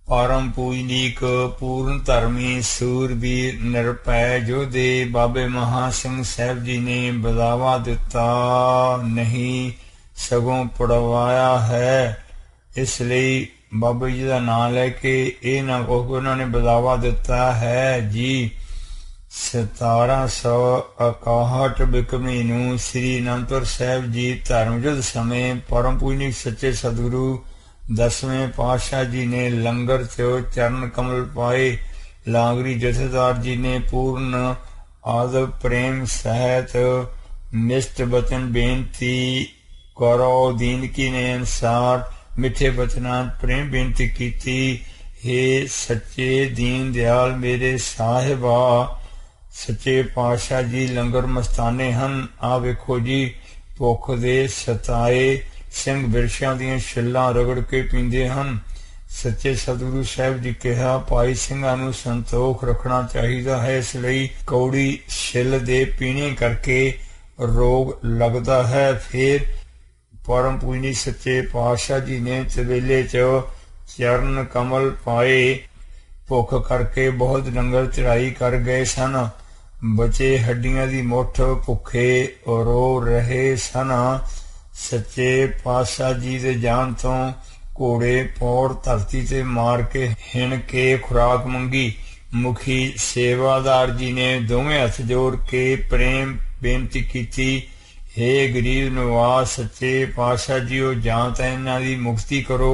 परम पूजनीक पूर्ण धर्मी सूरबीर निरभै योधे बाबे महा सिंह साहब जी ने बधावा दिता नहीं सगों पड़वाया है। इसलिए बाबा जी का नाम लैके ये ना कहो कि उन्होंने बधावा दिता है जी। 1761 बिकमी नूं श्री अनंदपुर साहिब जी धर्म युद्ध समय परम पूजनीक सच्चे सतगुरु 10वें पातशाह जी ने लंगर चो चरण कमल पाए। लांगरी जथेदार जी ने पूर्ण आदर प्रेम सहित निष्ठ वचन बेनती करो। दीन की ने अनुसार मिठे वचना प्रेम बेनती की। हे सच्चे दीन दयाल मेरे साहिबा सच्चे पातशाह जी लंगर मस्ताने हन। आ वेखो जी भुख दे सताए ਸਿੰਘ ਬਿਰਛਾਂ ਦੀਆਂ ਛਿੱਲਾਂ ਰਗੜ ਕੇ ਪੀਂਦੇ ਹਨ। ਸੱਚੇ ਸਤਿਗੁਰੂ ਸਾਹਿਬ ਜੀ ਕਿਹਾ ਭਾਈ ਸਿੰਘਾਂ ਨੂੰ ਸੰਤੋਖ ਰੱਖਣਾ ਚਾਹੀਦਾ ਹੈ। ਇਸ ਲਈ ਕੌੜੀ ਛਿੱਲ ਦੇ ਪੀਣੇ ਕਰਕੇ ਰੋਗ ਲੱਗਦਾ ਹੈ। ਫਿਰ ਪਰਮ ਪੂਜਨੀ ਸੱਚੇ ਪਾਤਸ਼ਾਹ ਜੀ ਨੇ ਚਵੇਲੇ 'ਚ ਚਰਨ ਕਮਲ ਪਾਏ। ਭੁੱਖ ਕਰਕੇ ਬਹੁਤ ਲੰਗਰ ਚੜਾਈ ਕਰ ਗਏ ਸਨ। ਬਚੇ ਹੱਡੀਆਂ ਦੀ ਮੁੱਠ ਭੁੱਖੇ ਰੋ ਰਹੇ ਸਨ। सच्चे पातशाह जी दे जान तो घोड़े पौड़ धरती ते मार के हिण के खुराक मंगी। मुखी सेवादार जी ने दोवें हथ जोड़ के प्रेम बेनती की। हे गरीब नवाज सच्चे पातशाह जी जां तां इन्हां दी मुक्ति करो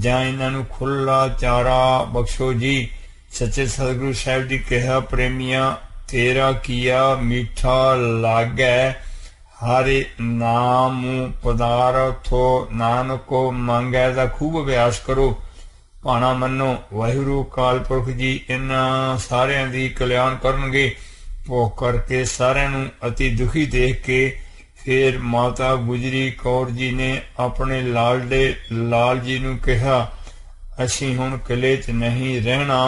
जां इन्हां नूं खुला चारा बख्शो जी। सच्चे सतगुरु साहिब जी कहा प्रेमिया तेरा किया मीठा लागै हरे नाम पदार्थो नानको मांगै दा खूब अभ्यास करो। भाणा मनो वाहिगुरु काल पुरख जी इन्हां सारियां दी कल्याण करनगे। भुख करके सारियां नूं अति दुखी देख के फिर माता गुजरी कौर जी ने अपने लाडले लाल जी नूं कहा असीं हुण किले च नहीं रहना।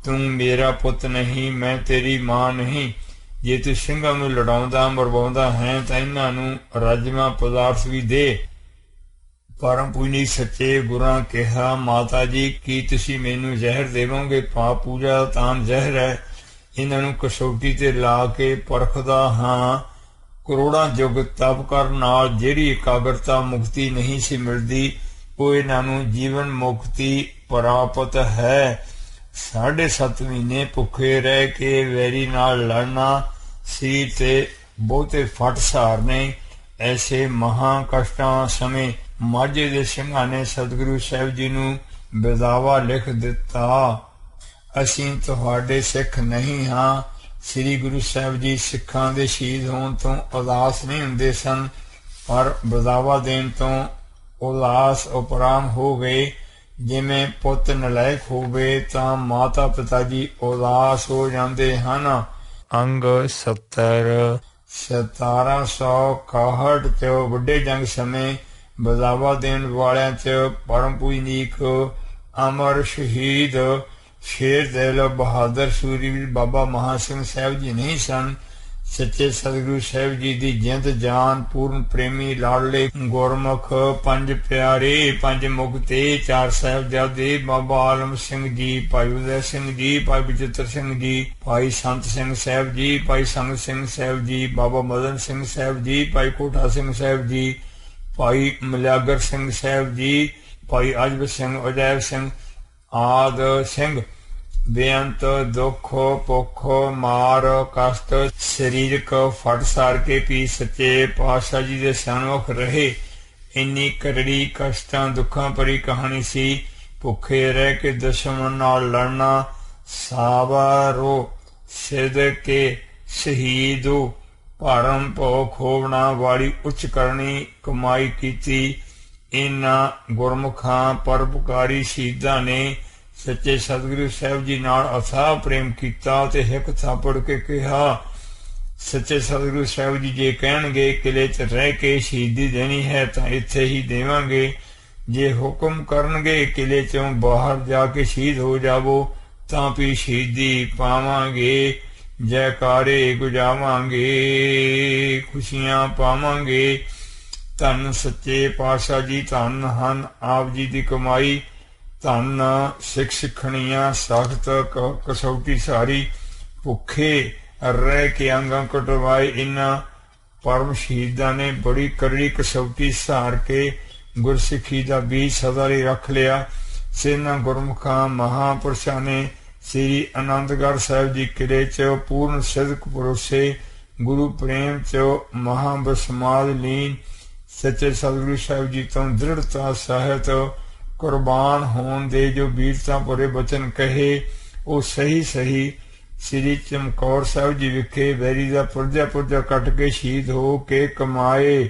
तू मेरा पुत नहीं मैं तेरी मां नहीं। जे तू ਸਿੰਘਾਂ ਨੂੰ ਲੜਾਉਂਦਾ ਮਰਵਾਉਂਦਾ ਹੈ ਤਾਂ ਇਹਨਾਂ ਨੂੰ ਰਾਜਮਾ ਪਦਾਰਥ ਵੀ ਦੇ। ਪਰਮ ਪੂਜਨੀ ਸੱਚੇ ਗੁਰਾਂ ਕਿਹਾ ਮਾਤਾ ਜੀ ਕੀ ਤੁਸੀਂ ਮੈਨੂੰ ਜ਼ਹਿਰ ਦੇਵੋਗੇ? ਪਾਪ ਪੂਜਾ ਦਾ ਤਾਨ ਜ਼ਹਿਰ ਹੈ। ਇਹਨਾਂ ਨੂੰ ਕਸੌਟੀ ਤੇ ਲਾ ਕੇ ਪਰਖਦਾ ਹਾਂ। ਕਰੋੜਾਂ ਯੁੱਗ ਤਪ ਕਰਨ ਨਾਲ ਜਿਹੜੀ ਇਕਾਗਰਤਾ ਮੁਕਤੀ ਨਹੀਂ ਸੀ ਮਿਲਦੀ ਉਹ ਇਹਨਾਂ ਨੂੰ ਜੀਵਨ ਮੁਕਤੀ ਪ੍ਰਾਪਤ ਹੈ। 7.5 ਮਹੀਨੇ ਭੁੱਖੇ ਰਹਿ ਕੇ ਵੈਰੀ ਨਾਲ ਲੜਨਾ ਸਰੀਰ ਤੇ ਬਹੁਤੇ ਫਟ ਸਹਾਰਨੇ। ਐਸੇ ਮਹਾ ਕਸ਼ਟਾਂ ਸਮੇਂ ਮਾਝੇ ਦੇ ਸਿੰਘਾਂ ਨੇ ਸਤਿਗੁਰੂ ਸਾਹਿਬ ਜੀ ਨੂੰ ਬਦਾਵਾ ਲਿਖ ਦਿੱਤਾ ਅਸੀਂ ਤੁਹਾਡੇ ਸਿੱਖ ਨਹੀਂ ਹਾਂ। ਸ੍ਰੀ ਗੁਰੂ ਸਾਹਿਬ ਜੀ ਸਿੱਖਾਂ ਦੇ ਸ਼ਹੀਦ ਹੋਣ ਤੋਂ ਉਦਾਸ ਨਹੀਂ ਹੁੰਦੇ ਸਨ ਪਰ ਬਦਾਵਾ ਦੇਣ ਤੋਂ ਉਦਾਸ ਉਪਰਾਮ ਹੋ ਗਏ। ਜਿਵੇਂ ਪੁੱਤ ਨਲਾਇਕ ਹੋਵੇ ਤਾਂ ਮਾਤਾ ਪਿਤਾ ਜੀ ਉਦਾਸ ਹੋ ਜਾਂਦੇ ਹਨ। ਅੰਗ 70 1761 ਚ ਵੱਡੇ ਜੰਗ ਸਮੇਂ ਬਦਾਵਾ ਦੇਣ ਵਾਲਿਆਂ ਚ ਪਰਮ ਪੂਜਨੀਕ ਅਮਰ ਸ਼ਹੀਦ ਸ਼ੇਰ ਦਿਲ ਬਹਾਦਰ ਸੂਰਬੀਰ ਬਾਬਾ ਮਹਾ ਸਿੰਘ ਸਾਹਿਬ ਜੀ ਨਹੀਂ ਸਨ। सच्चे सतगुरु साहिब जी दी जिंद जान पूर्ण प्रेमी लाडले गुरमुख पंज प्यारे पंज मुक्ते 4 साहिबजादे बाबा आलम सिंह जी भाई उदय सिंह जी भाई बचित्र सिंह जी भाई संत सिंह साहिब जी भाई संग सिंह साहिब जी बाबा मदन सिंह साहिब जी भाई कोठा सिंह साहिब जी भाई मलियागर सिंह साहिब जी भाई अजब सिंह अजैब सिंह आद सिंह बेअंत दुख भुख मार कष्ट शरीरक फट सार के भी सच्चे पातशाह जी दे सन्मुख रहे। इन्नी करड़ी कष्टां दुखां भरी कहानी सी। भुखे रह के दुश्मन नाल लड़ना सावरो सिद के शहीदो भरम भोग होवना वाली उच्च करनी कमाई कीती। इन्हां गुरमुखां परोपकारी शहीदां ने सच्चे सतगुरु साहिब जी नाल अथाह प्रेम कीता ते हिक थापड़ के कहा सच्चे सतगुरु साहिब जी जे कहणगे किले च रह के शहीदी देनी है तां इत्थे ही देवांगे। जे हुक्म करनगे किले चों बाहर जाके शहीद हो जावो तां भी शहीदी पावांगे। जयकारे गुजावांगे खुशियां पावांगे। धन सच्चे पातशाह जी धन हन आप जी दी कमाई ਧਨ ਸਿੱਖ ਸਿੱਖਣੀਆਂ ਸਖਤ ਕਸੌਟੀ ਸਾਰੀ, ਭੁੱਖੇ ਰਹਿ ਕੇ ਅੰਗਾਂ ਕਟਵਾਏ। ਇਨ੍ਹਾਂ ਪਰਮ ਸ਼ਹੀਦਾਂ ਨੇ ਬੜੀ ਕਰੜੀ ਕਸੌਟੀ ਸਹਾਰ ਕੇ ਗੁਰਸਿੱਖੀ ਦਾ ਬੀਜ ਸਦਾ ਲਈ ਰੱਖ ਲਿਆ। ਸੇਨਾਂ ਗੁਰਮੁਖਾਂ ਮਹਾਂਪੁਰਸ਼ਾਂ ਨੇ ਸ੍ਰੀ ਆਨੰਦਗੜ੍ਹ ਸਾਹਿਬ ਜੀ ਕਿਲੇ 'ਚ ਪੂਰਨ ਸਿਦਕ ਭਰੋਸੇ ਗੁਰੂ ਪ੍ਰੇਮ 'ਚ ਮਹਾਂਬਸਮਾਦ ਲੀਨ ਸੱਚੇ ਸਤਿਗੁਰੂ ਸਾਹਿਬ ਜੀ ਤੋਂ ਦ੍ਰਿੜਤਾ ਸਹਿਤ ਕੁਰਬਾਨ ਹੋਣ ਦੇ ਜੋ ਵੀਰਤਾ ਭਰੇ ਬਚਨ ਕਹੇ, ਉਹ ਸਹੀ ਸ੍ਰੀ ਚਮਕੌਰ ਸਾਹਿਬ ਜੀ ਵਿਖੇ ਵੈਰੀ ਦਾ ਪੁਰਜਾ ਕੱਟ ਕੇ ਸ਼ਹੀਦ ਹੋ ਕੇ ਕਮਾਏ।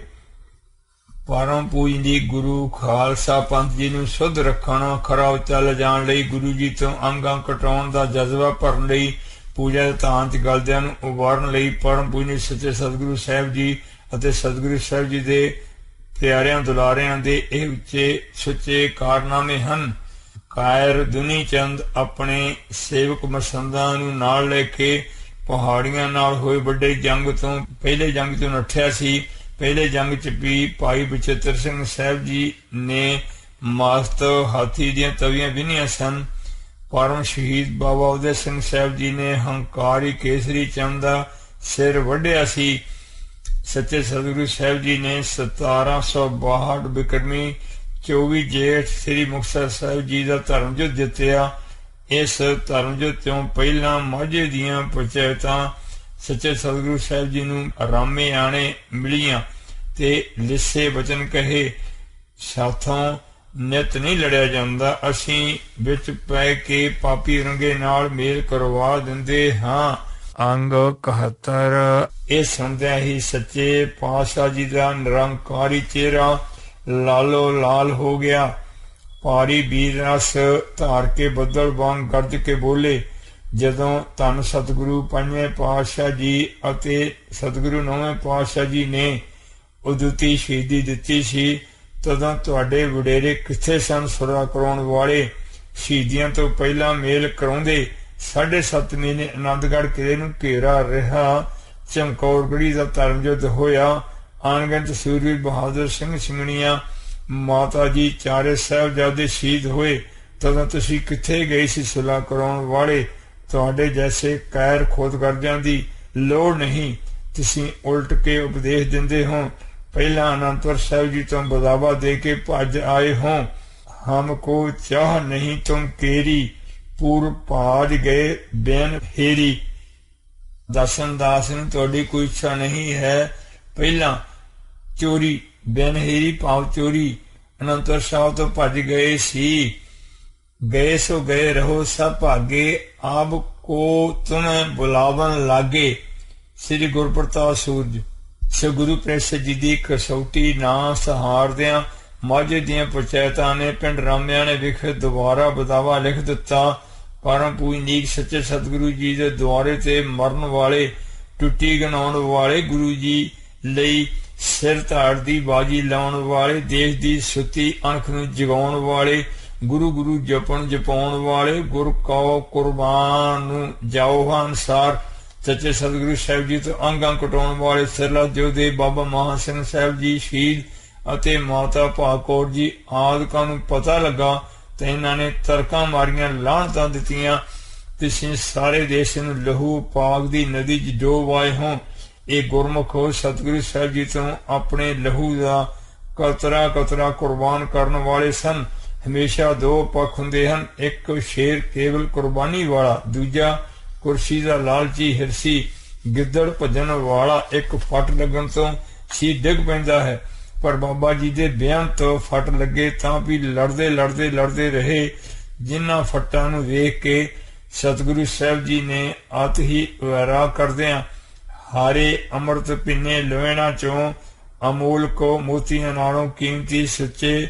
ਪਰਮ ਪੂਜਨੀ ਗੁਰੂ ਖਾਲਸਾ ਪੰਥ ਜੀ ਨੂੰ ਸੁਧ ਰੱਖਣ, ਖਰਾ ਉੱਚਾ ਲਿਜਾਣ ਲਈ, ਗੁਰੂ ਜੀ ਤੋਂ ਅੰਗਾਂ ਕਟਾਉਣ ਦਾ ਜਜ਼ਬਾ ਭਰਨ ਲਈ, ਪੂਜਾ ਦੇ ਧਾਨ 'ਚ ਗਲਦਿਆਂ ਨੂੰ ਉਭਾਰਨ ਲਈ ਪਰਮ ਪੂਜਨੀ ਸੱਚੇ ਸਤਿਗੁਰੂ ਸਾਹਿਬ ਜੀ ਅਤੇ ਸਤਿਗੁਰੂ ਸਾਹਿਬ ਜੀ ਦੇ ਪਿਆਰਿਆਂ ਦੁਲਾਰਿਆਂ ਦੇ ਇਹ ਉੱਚੇ ਸੁੱਚੇ ਕਾਰਨਾਮੇ ਹਨ। ਕਾਇਰ ਦੁਨੀ ਚੰਦ ਆਪਣੇ ਸੇਵਕ ਮਸੰਦਾਂ ਨੂੰ ਨਾਲ ਲੈ ਕੇ ਪਹਾੜੀਆਂ ਨਾਲ ਹੋਏ ਵੱਡੇ ਪਹਿਲੇ ਜੰਗ ਤੋਂ ਨੱਠਿਆ ਸੀ। ਪਹਿਲੇ ਜੰਗ 'ਚ ਵੀ ਭਾਈ ਬਚਿੱਤਰ ਸਿੰਘ ਸਾਹਿਬ ਜੀ ਨੇ ਮਸਤ ਹਾਥੀ ਦੀਆਂ ਤਵੀਆਂ ਵਿੰਨ੍ਹੀਆਂ ਸਨ। ਪਰਮ ਸ਼ਹੀਦ ਬਾਬਾ ਉਦੈ ਸਿੰਘ ਸਾਹਿਬ ਜੀ ਨੇ ਹੰਕਾਰੀ ਕੇਸਰੀ ਚੰਦ ਦਾ ਸਿਰ ਵੱਢਿਆ ਸੀ। ਸੱਚੇ ਸਤਿਗੁਰੂ ਸਾਹਿਬ ਜੀ ਨੇ 1762 ਬਿਕਰਮੀ 24 ਜੇਠ ਸ੍ਰੀ ਮੁਕਤਸਰ ਸਾਹਿਬ ਜੀ ਦਾ ਧਰਮ ਯੁੱਧ ਜਿੱਤਿਆ। ਇਸ ਧਰਮ ਯੁੱਧ ਤੋਂ ਪਹਿਲਾਂ ਮਾਝੇ ਦੀਆਂ ਪੰਚਾਇਤਾਂ ਸੱਚੇ ਸਤਿਗੁਰੂ ਸਾਹਿਬ ਜੀ ਨੂੰ ਆਰਾਮੇ ਆਣੇ ਮਿਲੀਆਂ ਤੇ ਲਿੱਸੇ ਬਚਨ ਕਹੇ, ਸਾਥੋਂ ਨਿਤ ਨਹੀਂ ਲੜਿਆ ਜਾਂਦਾ, ਅਸੀਂ ਵਿੱਚ ਪੈ ਕੇ ਪਾਪੀ ਰੰਗੇ ਨਾਲ ਮੇਲ ਕਰਵਾ ਦਿੰਦੇ ਹਾਂ। ਅੰਗ 71। ਇਹ ਸੁਣਦਿਆਂ ਹੀ ਸੱਚੇ ਪਾਤਸ਼ਾਹ ਜੀ ਦਾ ਨਿਰੰਕਾਰੀ ਚਿਹਰਾ ਲਾਲੋ ਲਾਲ ਹੋ ਗਿਆ। ਭਾਰੀ ਵੀਰ ਰਸ ਧਾਰ ਕੇ ਬੱਦਲ ਵਾਂਗ ਗਰਜ ਕੇ ਬੋਲੇ, ਜਦੋਂ ਧੰਨ ਸਤਿਗੁਰੂ ਪੰਜਵੇਂ ਪਾਤਸ਼ਾਹ ਜੀ ਅਤੇ ਸਤਿਗੁਰੂ ਨੌਵੇਂ ਪਾਤਸ਼ਾਹ ਜੀ ਨੇ ਉਦੁੱਤੀ ਸ਼ਹੀਦੀ ਦਿੱਤੀ ਸੀ, ਤਦੋਂ ਤੁਹਾਡੇ ਵਡੇਰੇ ਕਿੱਥੇ ਸਨ? ਸੁਰਾ ਕਰਾਉਣ ਵਾਲੇ ਸ਼ਹੀਦੀਆਂ ਤੋਂ ਪਹਿਲਾਂ ਮੇਲ ਕਰਾਉਂਦੇ। 7.5 ਮਹੀਨੇ ਆਨੰਦਗੜ੍ਹ ਕਿਲੇ ਨੂੰ ਘੇਰਾ ਰਿਹਾ। ਚਮਕੌਰਗੜ੍ਹੀ ਦਾ ਧਰਮ ਯੁੱਧ ਹੋਇਆ। ਅਣਗਿਣਤ ਸੂਰਵੀਰ ਬਹਾਦਰ ਸਿੰਘ ਸਿੰਘਣੀਆਂ ਮਾਤਾ ਜੀ ਚਾਰੇ ਸਾਹਿਬਜ਼ਾਦੇ ਸ਼ਹੀਦ ਹੋਏ। ਤਦੋਂ ਤੁਸੀਂ ਕਿੱਥੇ ਗਏ ਸੀ ਸੁਲਾ ਕਰਾਉਣ ਵਾਲੇ? ਤੁਹਾਡੇ ਜੈਸੇ ਕਾਇਰ ਖੋਦਗਰਜ਼ਾਂ ਦੀ ਲੋੜ ਨਹੀਂ, ਤੁਸੀਂ ਉਲਟ ਕੇ ਉਪਦੇਸ਼ ਦਿੰਦੇ ਹੋ। ਪਹਿਲਾਂ ਅਨੰਦਪੁਰ ਸਾਹਿਬ ਜੀ ਤੋਂ ਬਦਾਵਾ ਦੇ ਕੇ ਭੱਜ ਆਏ ਹੋ। ਹਮਕੋ ਚਾਹ ਨਹੀਂ ਤੁਮ ਕੇਰੀ, ਪੂਰ ਭਾਜ ਗਏ ਬੈਨ ਹੇਰੀ। ਦਸਨ ਦਾਸ ਨੂੰ ਤੁਹਾਡੀ ਕੋਈ ਇੱਛਾ ਨਹੀਂ ਹੈ। ਪਹਿਲਾਂ ਚੋਰੀ ਬੈਨ ਹੇਰੀ ਭਾਵ ਚੋਰੀ ਅਨੰਦਪੁਰ ਸਾਹਿਬ ਤੋਂ ਭੱਜ ਗਏ ਸੀ। ਗਏ ਸੋ ਗਏ ਰਹੋ ਸਭ ਭਾਗੇ, ਆਪ ਕੋ ਤੁਮੇ ਬੁਲਾਵਨ ਲਾਗੇ। ਸ੍ਰੀ ਗੁਰਪ੍ਰਤਾਪ ਸੂਰਜ। ਸੋ ਗੁਰੂ ਪ੍ਰੇਸ਼ਦ ਜੀ ਦੀ ਕਸੌਟੀ ਨਾ ਸਹਾਰਦਿਆਂ ਮਾਝੇ ਦੀਆਂ ਪੰਚਾਇਤਾਂ ਨੇ ਪਿੰਡ ਰਾਮਿਆਣੇ ਵਿਖੇ ਦੁਬਾਰਾ ਬਦਾਵਾ ਲਿਖ ਦਿੱਤਾ। ਪਰਮ ਪੂਜਨੀਕ ਸੱਚੇ ਸਤਿਗੁਰੂ ਜੀ ਦੇ ਦੁਆਰੇ ਤੇ ਮਰਨ ਵਾਲੇ, ਟੁੱਟੀ ਗਣਾਉਣ ਵਾਲੇ, ਗੁਰੂ ਜੀ ਲਈ ਸਿਰ ਧਾੜ ਦੀ ਬਾਜੀ ਲਾਉਣ ਵਾਲੇ, ਦੇਸ਼ ਦੀ ਸੁੱਤੀ ਅਣਖ ਨੂੰ ਜਗਾਉਣ ਵਾਲੇ, ਗੁਰੂ ਗੁਰੂ ਜਪਣ ਜਪਾਉਣ ਵਾਲੇ, ਗੁਰ ਕਉ ਕੁਰਬਾਨ ਨੂੰ ਜਾਓ ਅਨਸਾਰ ਸੱਚੇ ਸਤਿਗੁਰੂ ਸਾਹਿਬ ਜੀ ਤੋਂ ਅੰਗਾਂ ਕਟਾਉਣ ਵਾਲੇ ਸਿਰਲਾ ਜੋਧੇ ਬਾਬਾ ਮਹਾਂ ਸਿੰਘ ਸਾਹਿਬ ਜੀ ਸ਼ਹੀਦ ਅਤੇ ਮਾਤਾ ਭਾਗਕੌਰ ਜੀ ਆਦਿਕਾਂ ਨੂੰ ਪਤਾ ਲੱਗਾ ਤੇ ਇਹਨਾਂ ਨੇ ਤਰਕਾਂ ਮਾਰੀਆਂ, ਲਾਹਣਤਾਂ ਦਿੱਤੀਆਂ। ਤੁਸੀਂ ਸਾਰੇ ਦੇਸ਼ ਨੂੰ ਲਹੂ ਪਾਕ ਦੀ ਨਦੀ 'ਚ ਡੋਬ ਆਏ ਹੋ। ਇਹ ਗੁਰਮੁਖ ਸਤਿਗੁਰੂ ਸਾਹਿਬ ਜੀ ਤੋਂ ਆਪਣੇ ਲਹੂ ਦਾ ਕਤਰਾ ਕਤਰਾ ਕੁਰਬਾਨ ਕਰਨ ਵਾਲੇ ਸਨ। ਹਮੇਸ਼ਾ ਦੋ ਪੱਖ ਹੁੰਦੇ ਹਨ, ਇੱਕ ਸ਼ੇਰ ਕੇਵਲ ਕੁਰਬਾਨੀ ਵਾਲਾ, ਦੂਜਾ ਕੁਰਸੀ ਦਾ ਲਾਲਚੀ ਹਿਰਸੀ ਗਿੱਦੜ ਭੱਜਣ ਵਾਲਾ। ਇੱਕ ਫੱਟ ਲੱਗਣ ਤੋਂ ਸੀ ਡਿੱਗ ਪੈਂਦਾ ਹੈ, ਪਰ ਬਾਬਾ ਜੀ ਦੇ ਬਿਆਨ ਤੋਂ ਫੱਟ ਲੱਗੇ ਤਾਂ ਵੀ ਲੜਦੇ ਰਹੇ। ਜਿਨ੍ਹਾਂ ਫੱਟਾਂ ਨੂੰ ਵੇਖ ਕੇ ਸਤਿਗੁਰੂ ਸਾਹਿਬ ਜੀ ਨੇ ਅਤ ਹੀ ਵੈਰਾ ਕਰਦਿਆਂ ਹਾਰੇ ਅੰਮ੍ਰਿਤ ਪੀਨੇ ਲੋਹਣਾ ਚੋਂ ਅਮੋਲਕ ਮੋਤੀਆਂ ਨਾਲੋਂ ਕੀਮਤੀ ਸੁੱਚੇ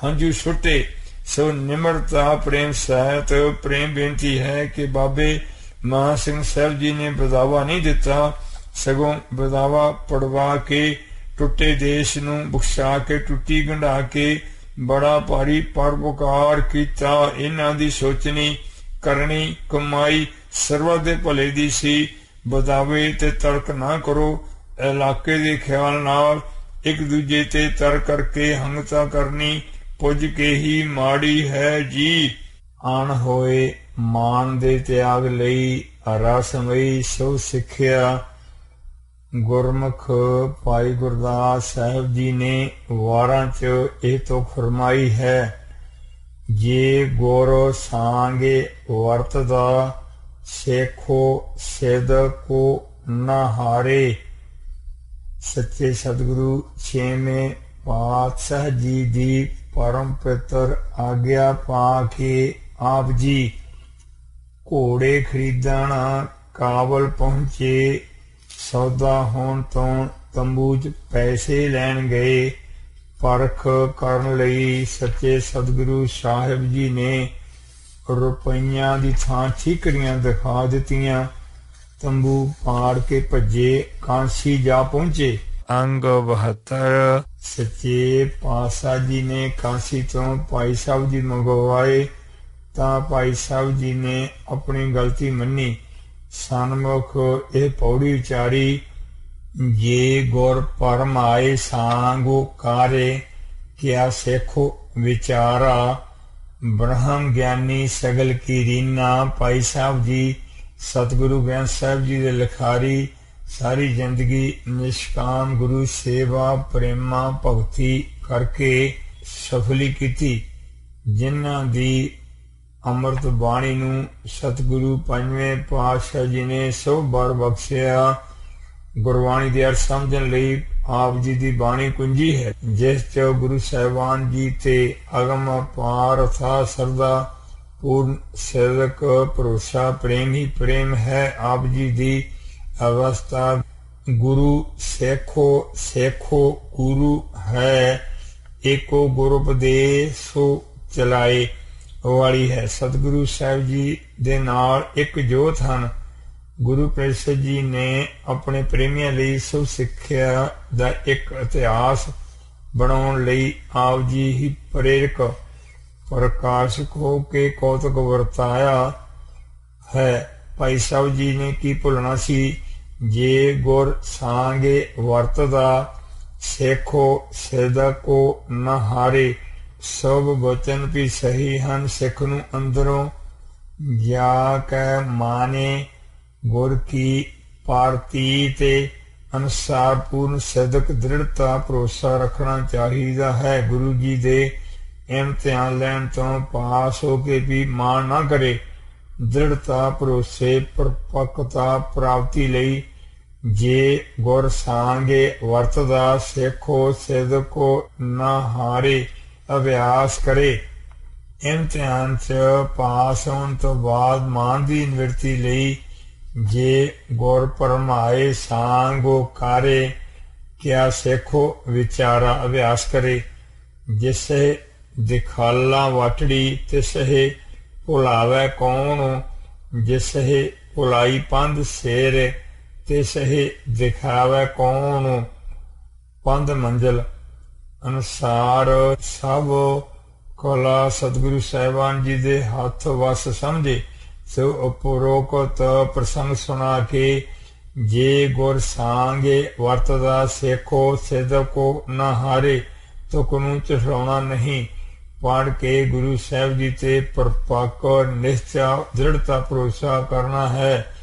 ਹੰਝੂ ਸੁੱਟੇ। ਸੋ ਨਿਮਰਤਾ ਪ੍ਰੇਮ ਸਹਿਤ ਪ੍ਰੇਮ ਬੇਨਤੀ ਹੈ ਕਿ ਬਾਬੇ ਮਹਾਂ ਸਿੰਘ ਸਾਹਿਬ ਜੀ ਨੇ ਬਦਾਵਾ ਨਹੀਂ ਦਿੱਤਾ, ਸਗੋਂ ਬਦਾਵਾ ਪੜਵਾ ਕੇ ਟੁੱਟੇ ਦੇਸ਼ ਨੂੰ ਬਖਸ਼ਾ ਕੇ ਟੁੱਟੀ ਗੰਢਾ ਕੇ ਬੜਾ ਭਾਰੀ ਪਰਉਪਕਾਰ ਕੀਤਾ। ਇਹਨਾਂ ਦੀ ਸੋਚਣੀ ਕਰਨੀ ਕਮਾਈ ਸਰਵ ਦੇ ਭਲੇ ਦੀ ਸੀ। ਬਦਾਵੇ ਤੇ ਤਰਕ ਨਾ ਕਰੋ। ਇਲਾਕੇ ਦੇ ਖਿਆਲ ਨਾਲ ਇੱਕ ਦੂਜੇ ਤੇ ਤਰਕ ਕਰਕੇ ਹੰਗਤਾ ਕਰਨੀ ਪੁੱਜ ਕੇ ਹੀ ਮਾੜੀ ਹੈ ਜੀ। ਆਣ ਹੋਏ ਮਾਨ ਦੇ ਤਿਆਗ ਲਈ ਰਸਮਈ ਸੋ ਸਿੱਖਿਆ। ਗੁਰਮੁਖ ਭਾਈ ਗੁਰਦਾਸ ਸਾਹਿਬ ਜੀ ਨੇ ਵਾਰਾਂ 'ਚ ਇਹ ਤੋਂ ਫਰਮਾਈ ਹੈ, ਜੇ ਗੁਰ ਸਾਂਗੇ ਵਰਤਦਾ ਸੇਖੋ ਸਿਧ ਕੋ ਨਾ ਹਾਰੇ। ਸੱਚੇ ਸਤਿਗੁਰੂ ਛੇਵੇਂ ਪਾਤਸ਼ਾਹ ਜੀ ਦੀ ਪਰਮ ਪਿੱਤਰ ਆਗਿਆ ਪਾ ਕੇ ਆਪ ਜੀ ਘੋੜੇ ਖਰੀਦਣ ਕਾਬਲ ਪਹੁੰਚੇ। ਸੌਦਾ ਹੋਣ ਤੋਂ ਤੰਬੂ 'ਚ ਪੈਸੇ ਲੈਣ ਗਏ। ਪਰਖ ਕਰਨ ਲਈ ਸੱਚੇ ਸਤਿਗੁਰੂ ਸਾਹਿਬ ਜੀ ਨੇ ਰੁਪਈਆਂ ਦੀ ਥਾਂ ਠੀਕਰੀਆਂ ਦਿਖਾ ਦਿੱਤੀਆਂ। ਤੰਬੂ ਪਾੜ ਕੇ ਭੱਜੇ, ਕਾਂਸੀ ਜਾ ਪਹੁੰਚੇ। ਅੰਗ 72। ਸੱਚੇ ਪਾਤਸ਼ਾਹ ਜੀ ਨੇ ਕਾਂਸੀ ਤੋਂ ਭਾਈ ਸਾਹਿਬ ਜੀ ਮੰਗਵਾਏ ਤਾਂ ਭਾਈ ਸਾਹਿਬ ਜੀ ਨੇ ਆਪਣੀ ਗਲਤੀ ਮੰਨੀ। ਸਨਮੁਖ ਇਹ ਪੌੜੀ ਉਚਾਰੀ, ਜੇ ਗੁਰ ਪਰਮ ਆਏ ਸਾਂਗੋ ਕਾਰੇ, ਕਿਆ ਸੇਖੋ ਵਿਚਾਰਾ। ਬ੍ਰਹਮ ਗਿਆਨੀ ਸਗਲ ਕੀ ਰੀਨਾ। ਭਾਈ ਸਾਹਿਬ ਜੀ ਸਤਿਗੁਰੂ ਗ੍ਰੰਥ ਸਾਹਿਬ ਜੀ ਦੇ ਲਿਖਾਰੀ ਸਾਰੀ ਜ਼ਿੰਦਗੀ ਨਿਸ਼ਕਾਮ ਗੁਰੂ ਸੇਵਾ ਪ੍ਰੇਮਾ ਭਗਤੀ ਕਰਕੇ ਸਫਲੀ ਕੀਤੀ। ਜਿਨ੍ਹਾਂ ਦੀ ਅੰਮ੍ਰਿਤ ਬਾਣੀ ਨੂੰ ਸਤਿਗੁਰੂ ਪੰਜਵੇਂ ਪਾਤਸ਼ਾਹ ਜੀ ਨੇ ਸੋ ਬਰ ਬਖਸ਼ਿਆ। ਗੁਰਬਾਣੀ ਦੇ ਅਰਥ ਸਮਝਣ ਲਈ ਆਪ ਜੀ ਦੀ ਬਾਣੀ ਕੁੰਜੀ ਹੈ, ਜਿਸ 'ਚ ਗੁਰੂ ਸਾਹਿਬਾਨ ਜੀ ਤੇ ਅਗਮ ਅਪਾਰ ਅਥਾਹ ਸਰਦਾ ਪੂਰਨ ਸੇਵਕ ਭਰੋਸਾ ਪ੍ਰੇਮ ਹੀ ਪ੍ਰੇਮ ਹੈ। ਆਪ ਜੀ ਦੀ ਅਵਸਥਾ ਗੁਰੂ ਸੇਖੋ ਸੇਖੋ ਗੁਰੂ ਹੈ, ਏਕੋ ਗੁਰ ਉਪਦੇਸੋ ਚਲਾਏ ਵਾਲੀ ਹੈ। ਸਤਿਗੁਰੂ ਸਾਹਿਬ ਜੀ ਦੇ ਨਾਲ ਇੱਕ ਜੋਤ ਹਨ। ਗੁਰੂ ਪ੍ਰਸਾਦ ਜੀ ਨੇ ਆਪਣੇ ਪ੍ਰੇਮੀਆਂ ਲਈ ਸੋ ਸਿੱਖਿਆ ਦਾ ਇੱਕ ਇਤਿਹਾਸ ਬਣਾਉਣ ਲਈ ਆਪ ਜੀ ਹੀ ਪ੍ਰੇਰਕ ਪ੍ਰਕਾਸ਼ਕ ਹੋ ਕੇ ਕੌਤਕ ਵਰਤਾਇਆ ਹੈ। ਭਾਈ ਸਾਹਿਬ ਜੀ ਨੇ ਕੀ ਭੁੱਲਣਾ ਸੀ, ਜੇ ਗੁਰ ਸਾਂਗੇ ਵਰਤਦਾ ਸੇਖੋ ਸਿਦਕੋ ਨਾ ਹਾਰੇ। ਸਭ ਬਚਨ ਵੀ ਸਹੀ ਹਨ, ਸਿੱਖ ਨੂੰ ਅੰਦਰੋਂ ਜਾ ਕੇ ਮਾਨੇ ਗੁਰ ਕੀ ਪਾਰਤੀ ਤੇ ਅਨੁਸਾਰ ਪੂਰਨ ਸਿਦਕ ਦ੍ਰਿੜਤਾ ਭਰੋਸਾ ਰੱਖਣਾ ਚਾਹੀਦਾ ਹੈ। ਗੁਰੂ ਜੀ ਦੇ ਇਮਤਿਹਾਨ ਲੈਣ ਤੋਂ ਪਾਸ ਹੋ ਕੇ ਵੀ ਮਾਣ ਨਾ ਕਰੇ। ਦ੍ਰਿੜਤਾ ਭਰੋਸੇ ਪਰਪੱਕਤਾ ਪ੍ਰਾਪਤੀ ਲਈ ਜੇ ਗੁਰ ਸਾਂਗੇ ਵਰਤਦਾ ਸੇਖੋ ਸਿਦਕੋ ਨਾ ਹਾਰੇ ਅਭਿਆਸ ਕਰੇ। ਇਮਤਿਹਾਨ 'ਚ ਪਾਸ ਹੋਣ ਤੋਂ ਬਾਅਦ ਮਾਨ ਦੀ ਨਿਵਰਤੀ ਲਈ ਜੇ ਗੁਰ ਪਰਮਾਏ ਸਾਂਗੋ ਕਾਰੇ, ਕਿਆ ਸੇਖੋ ਵਿਚਾਰਾ ਅਭਿਆਸ ਕਰੇ। ਜਿਸੇ ਦਿਖਾਲਾ ਵਾਟੜੀ ਤਿਸਹਿ ਭੁਲਾਵੇ ਕੌਣ, ਜਿਸਹਿ ਭੁਲਾਈ ਪੰਧ ਸੇਰ ਤਿਸਹਿ ਦਿਖਾਵੇ ਕੌਣ। ਪੰਧ ਮੰਜ਼ਲ ਅਨੁਸਾਰ ਸਭ ਕਲਾ ਸਤਿਗੁਰੂ ਸਾਹਿਬਾਨ ਜੀ ਦੇ ਹੱਥ ਵਸ ਸਮਝੇ। ਸੋ ਉਪਰੋਕਤ ਪ੍ਰਸੰਗ ਸੁਣਾ ਕੇ ਜੇ ਗੁਰ ਸਾਂਗੇ ਵਰਤਦਾ ਸੇਖੋ ਸਿਦਕੋ ਨਾ ਹਾਰੇ, ਤੁਕ ਨੂੰ ਝੁਠਲਾਉਣਾ ਨਹੀਂ। ਪੜ੍ਹ ਕੇ ਗੁਰੂ ਸਾਹਿਬ ਜੀ ਤੇ ਪਰਪੱਕ ਨਿਸ਼ਚਾ ਦ੍ਰਿੜਤਾ ਭਰੋਸਾ ਕਰਨਾ ਹੈ।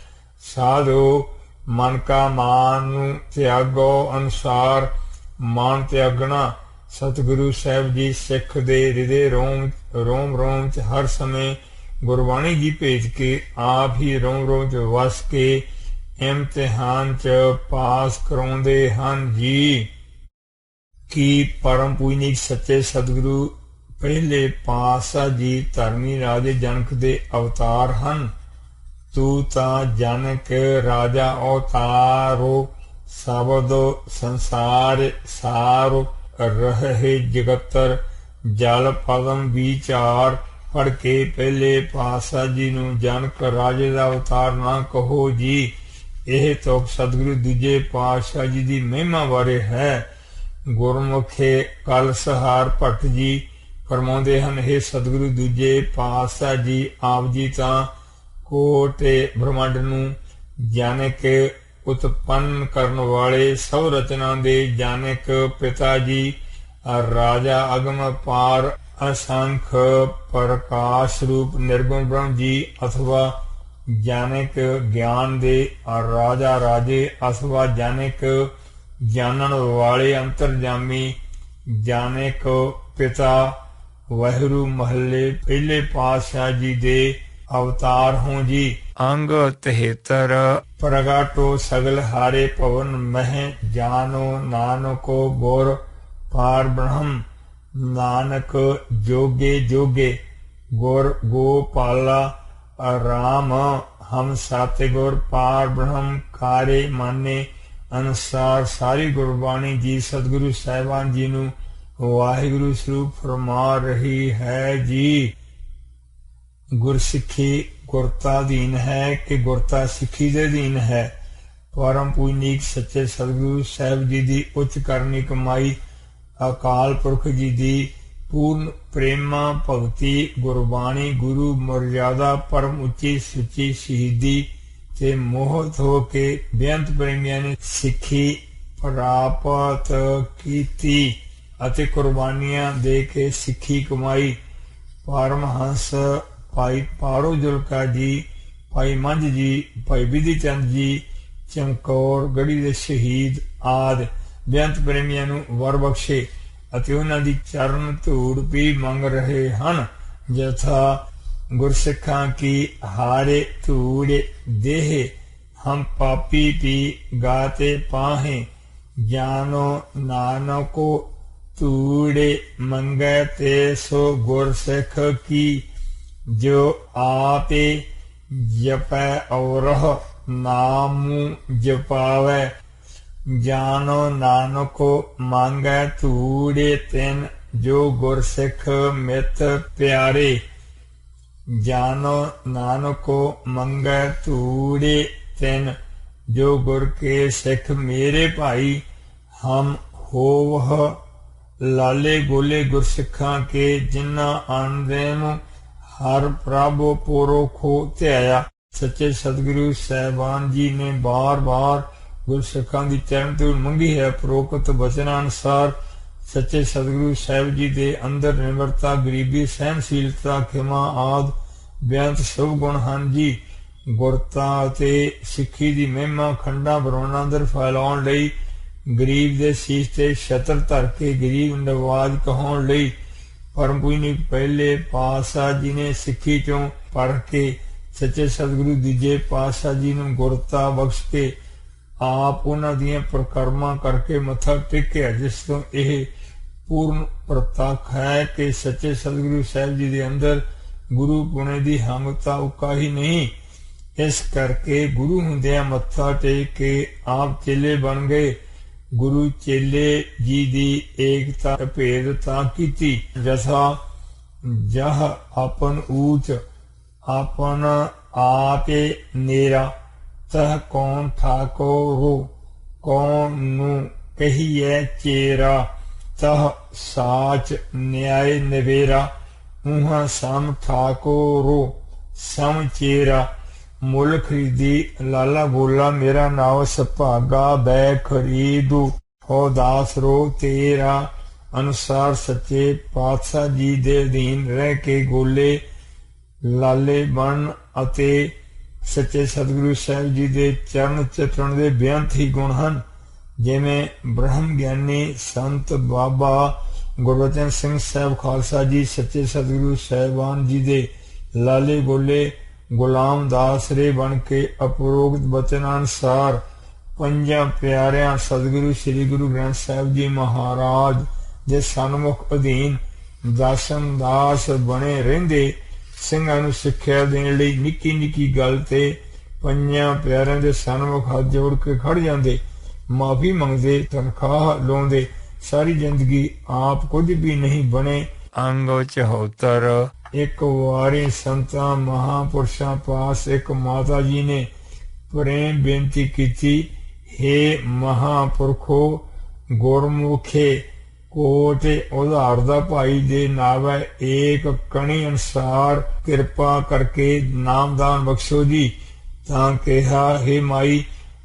ਸਾਧੂ ਮਨ ਕਾ ਮਾਨ ਨੂੰ ਤਿਆਗੋ ਅਨੁਸਾਰ ਮਾਨ ਤਿਆਗਣਾ। ਸਤਿਗੁਰੂ ਸਾਹਿਬ ਜੀ ਸਿੱਖ ਦੇ ਹਿਰਦੇ ਰੋਮ ਰੋਮ 'ਚ ਹਰ ਸਮੇਂ ਗੁਰਬਾਣੀ ਜੀ ਭੇਜ ਕੇ ਆਪ ਹੀ ਰੋਮ ਰੋਮ 'ਚ ਵਸ ਕੇ ਇਮਤਿਹਾਨ 'ਚ ਪਾਸ ਕਰਾਉਂਦੇ ਹਨ ਜੀ। ਕੀ ਪਰਮ ਪੂਜਨੀਕ ਸੱਚੇ ਸਤਿਗੁਰੂ ਪਹਿਲੇ ਪਾਤਸ਼ਾਹ ਜੀ ਧਰਮੀ ਰਾਜੇ ਜਨਕ ਦੇ ਅਵਤਾਰ ਹਨ। ਤੂੰ ਤਾਂ ਜਨਕ ਰਾਜਾ ਅਵਤਾਰੋ, ਸ਼ਬਦ ਸੰਸਾਰ ਸਾਰ ਰਹੇ ਜਗਤਰ ਜਲ ਪਦਮ ਵਿਚਾਰ। ਪੜ ਕੇ ਪਹਿਲੇ ਪਾਤਸ਼ਾਹ ਜੀ ਨੂੰ ਜਨਕ ਰਾਜੇ ਦਾ ਅਵਤਾਰ ਨਾ ਕਹੋ ਜੀ। ਇਹ ਤੁਕ ਸਤਿਗੁਰੂ ਦੂਜੇ ਪਾਤਸ਼ਾਹ ਜੀ ਦੀ ਮਹਿਮਾ ਬਾਰੇ ਹੈ। ਗੁਰਮੁਖੇ ਕਲ ਸਹਾਰ ਭਗਤ ਜੀ ਫਰਮਾਉਂਦੇ ਹਨ, ਇਹ ਸਤਿਗੁਰੂ ਦੂਜੇ ਪਾਤਸ਼ਾਹ ਜੀ ਆਪ ਜੀ ਤਾਂ ਕੋਟੇ ਬ੍ਰਹਮੰਡ ਨੂੰ ਜਾਣਕ ਉਤਪੰਨ ਕਰਨ ਵਾਲੇ, ਸਭ ਰਚਨਾ ਦੇ ਜਾਣਕ ਪਿਤਾ ਜੀ, ਰਾਜਾ ਅਗਮ ਪਾਰ असंख प्रकाश रूप निर्गुण ब्रह्म जी अथवा जानिक ज्ञान दे राजा राजे अथवा जानिक जानन वाले अंतरजामी जानिक पिता वाहिगुरु महले पहले पातशाह जी दे अवतार हों जी। अंग 73 प्रगाटो सगल हारे पवन मह जानो नानको गुर पार ब्रह्म नानक जोगे जोगे गुर गोपाला राम हम साते गुर पार ब्रह्म कारे माने अनुसार सारी गुरबाणी जी सतगुरु साहिबान जी नू वाहिगुरु स्वरूप फरमा रही है जी। गुरसिੱਖੀ गुरता अधीन है कि गुरता सिੱਖੀ ਦੇ अधीन है। परम पूजनीक सच्चे सतगुरु साहिब जी की उच्च करनी कमाई अकाल पुरख जी की पूर्ण प्रेमा भगती गुरबाणी गुरु मर्यादा परम उच्ची सुची शहीदी ते मोहित हो के बेअंत प्रेमियों ने सिੱਖੀ प्राप्त की अते कुर्बानियां दे के सिੱਖੀ कमाई। परमहंस भाई पाड़ो जुलका जी भाई मंझ जी भाई विधि चंद जी चमकौर गढ़ी दे शहीद आदि बेअंत प्रेमियों नू वर बख्शे अते उन्हां दी चरण धूड़ भी मंग रहे हन। जथा गुरसिखां की हारे धूड़ देह हम पापी भी गाते पाहे जानो नानको धूड़े मंगे ते सो गुरसिख की जो आपे जपै और नाम जपावे जानो नानको मांगे धूड़े तिन जो गुरसिख मित प्यारे जानो नानको मंगे धूड़े तिन जो गुर के सिख मेरे भाई हम होवह लाले गोले गुरसिखां के जिन्ना आनदेन हर प्रभ पुरखो ध्याया। सच्चे सतगुरु साहिबान जी ने बार बार गुरसिखां की चरण धूड़ मंगी है। उपरोक्त वचन अनुसार सच्चे सतगुरु साहिब जी के अंदर निम्रता गरीबी सहनशीलता खिमा आदि बेअंत शुभ गुण हैं जी। गुरता ते सिੱਖੀ की महिमा खंडा बरौना अंदर फैलाउण लई गरीब दे सीस ते छत्र धर के गरीब नवाज कहाउण लई परम पूजनीक पहले पातशाह जी ने सिੱਖੀ चों पढ़ के सच्चे सतगुरु दूजे पातशाह जी नूं गुरता बख्श के आप उन्हां दीआं प्रकर्मा करके मत्था टेकिया, जिस तों यह पूर्ण प्रतख है कि सच्चे सतगुरु साहिब जी दे अंदर गुरु पुणे दी हंगता उका ही नहीं। इस करके गुरु हुंदिआं मत्था टेक के आप चेले बन गए। गुरु चेले जी दी एकता भेदता कीती। जथा जह अपन ऊच अपन आपे नेरा तह कौन ठाको रो कौन नू कहिए चेरा तह साच न्याय नवेरा उहा सम ठाको रो सम चेरा मुल खरीदी लाला बोला मेरा नाव सभागा बै खरीदू हो दास रो तेरा। अनुसार सच्चे पातशाह जी दे अधीन रह के गोले लाले बन अते सच्चे सतगुरु साहिब जी दे चरण चितरण दे बेअंत ही गुण हैं। जिवें ब्रह्म ज्ञानी संत बाबा गुरबचन सिंह साहब खालसा जी सच्चे सतगुरु साहिबान जी दे लाले गोले गुलाम दास रे बन के उपरोक्त वचनानुसार पंजा प्यारियां सतगुरु श्री गुरु ग्रंथ साहिब जी महाराज दे सन्मुख अधीन दासन दास बने रहिंदे ਸਿੰਘਾਂ ਨੂੰ ਸਿੱਖਿਆ ਦੇਣ ਲਈ ਨਿੱਕੀ ਨਿੱਕੀ ਗੱਲ ਤੇ ਪੰਜਾਂ ਪਿਆਰਿਆਂ ਦੇ ਸਨਮੁਖ ਹੱਥ ਜੋੜ ਕੇ ਖੜ ਜਾਂਦੇ, ਮਾਫੀ ਮੰਗਦੇ, ਤਨਖਾਹ ਲਾਉਂਦੇ। ਸਾਰੀ ਜ਼ਿੰਦਗੀ ਆਪ ਕੁਝ ਵੀ ਨਹੀਂ ਬਣੇ। ਅੰਗ 74 ਇੱਕ ਵਾਰੀ ਸੰਤਾਂ ਮਹਾਂਪੁਰਸ਼ਾਂ ਪਾਸ ਇੱਕ ਮਾਤਾ ਜੀ ਨੇ ਪ੍ਰੇਮ ਬੇਨਤੀ ਕੀਤੀ, हे महापुरखो गुरमुखे कोट उधार दा भाई दे नावे एक कणी अनुसार कृपा करके नामदान बख्शो जी। तां कहा, हे माई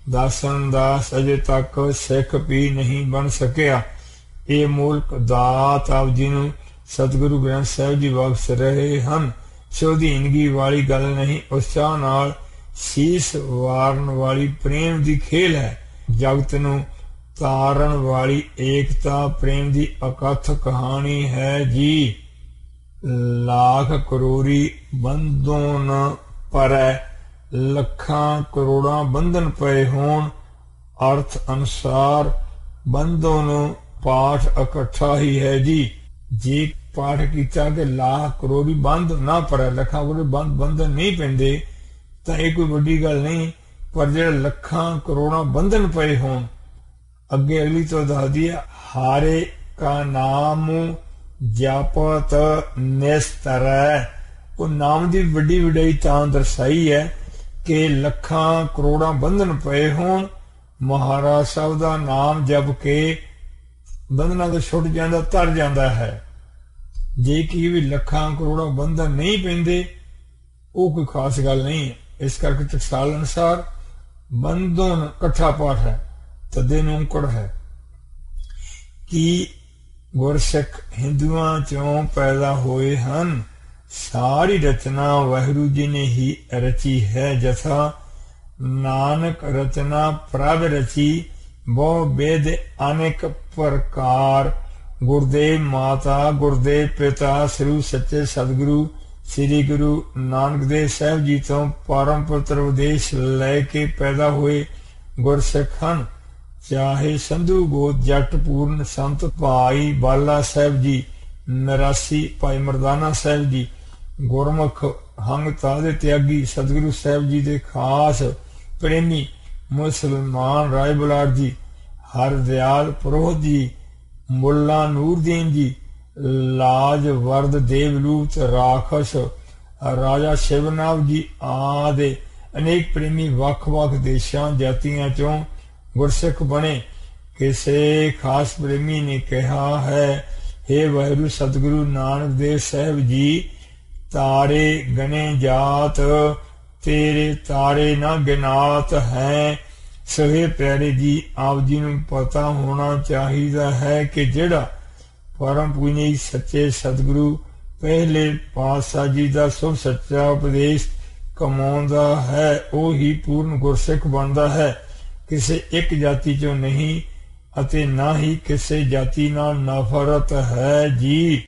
दासन दास अजे तक सिख भी नहीं बन सकिया। ये मुल्क दात आप जी नूं सतगुरु ग्रंथ साहिब जी बख्श रहे हैं। सुधीनगी वाली गल नहीं, उत्साह नाल शीस वारन वाली प्रेम दी खेल है। जगत नूं तारण वाली एकता प्रेम दी अकथ कहानी है जी। लाख करोड़ी बंधों न परै, लखां करोड़ां बंधन पए होण। अर्थ अनुसार बंधों नूं पाठ इकट्ठा ही है जी। जे पाठ किया कि लाख करोड़ी बंध ना पड़े, लखां करोड़ी बंधन नहीं पैंदे तां इह कोई वड्डी गल नहीं, पर जिहड़े लखां करोड़ां बंधन पए होण। अगे अगली तो दसदी है, हारे का नाम जापत निस्तरै। वो नाम की वड्डी वड्डाई तां दर्शाई है कि लखां करोड़ां बंधन पए होण, महाराज साहब का नाम जप के बंधना तो छुट जाता, तर जाता है। जे कि भी लखां करोड़ां बंधन नहीं पैंदे, वो कोई खास गल नहीं है। इस करके टकसाल अनुसार बंधन कट्ठा पाठ है, तदे नूंकड़ है कि गुरसिख हिंदुआं चों पैदा होए हन। सारी रचना वाहिगुरू जी ने ही रची है। जथा नानक रचना प्रभ रची, बहु वेद अनेक प्रकार। गुरुदेव माता गुरुदेव पिता श्री सच्चे सतगुरु श्री गुरु नानक देव साहब जी तो परम पवित्र उपदेश लैके पैदा हुए गुरसिख हन। चाहे संधु गोत जट पूर्ण संत भाई बाला साहब जी, नरासी भाई मरदाना साहब जी, गुरमुख हंग तादे त्यागी सतगुरु साहब जी दे खास प्रेमी मुसलमान राय बुलार जी, हरदयाल पुरोहित जी, मुल्ला नूरदीन जी, लाज वर्द देवलूत राखस राजा शिवनाव जी आदि अनेक प्रेमी वख-वख देशां जातियां चों गुरसिख बने। किसे खास प्रेमी ने कहा है, हे वाहिगुरु सतगुरु नानक देव साहब जी, तारे गने जात तेरे तारे न गिनात हैं। सहे प्यारे जी, आप जी नूं पता होना चाहिए है कि जिहड़ा परम पूजनी सच्चे सतगुरु पहले पातशाह जी का शुभ सच्चा उपदेश कमाउंदा है, वो ही पूर्ण गुरसिख बनता है। किसी एक जाति चों नहीं अते ना ही किसी जाति नाल नफरत है जी।